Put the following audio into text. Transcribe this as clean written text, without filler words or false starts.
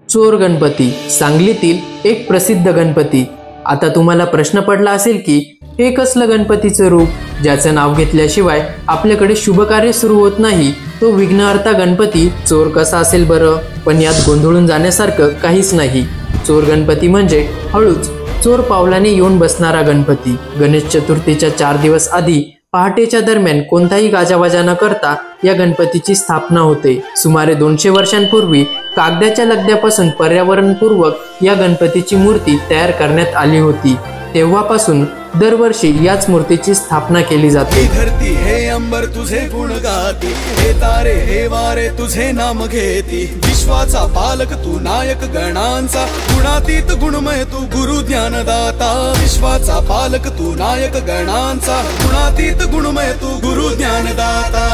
चोर गणपती सांगलीतील एक प्रसिद्ध गणपती। आता तुम्हाला प्रश्न पडला असेल की हे कसलं गणपतीचं रूप ज्याचं नाव घेतल्याशिवाय आपल्याकडे शुभ कार्य सुरू होत नाही, तो विघ्नहर्ता गणपती चोर कसा असेल बरं? पण यात गोंधळून जाण्यासारखं काहीच नाही। चोर गणपती म्हणजे हळूच चोर पावलाने येऊन बसणारा गणपती। गणेश चतुर्थीच्या 4 दिवस आधी पहाटेच्या दरम्यान कोणताही गाजावाजा न करता या गणपतीची स्थापना होते। सुमारे 200 वर्षांपूर्वी कागदाच्या लगद्यापासून पर्यावरणपूर्वक या गणपतीची मूर्ती तयार करण्यात आली होती। तेव्हापासून दरवर्षी याच मूर्तीची स्थापना केली जाते। धरती हे अंबर तुझे गुण गाती, हे तारे हे वारे तुझे नाम घेती। विश्वाचा पालक तू नायक गणांचा, गुणातीत गुणमय तू गुरु ज्ञानदाता। विश्वाचा पालक तू नायक गणांचा, गुणातीत गुणमय तू गुरु ज्ञानदाता।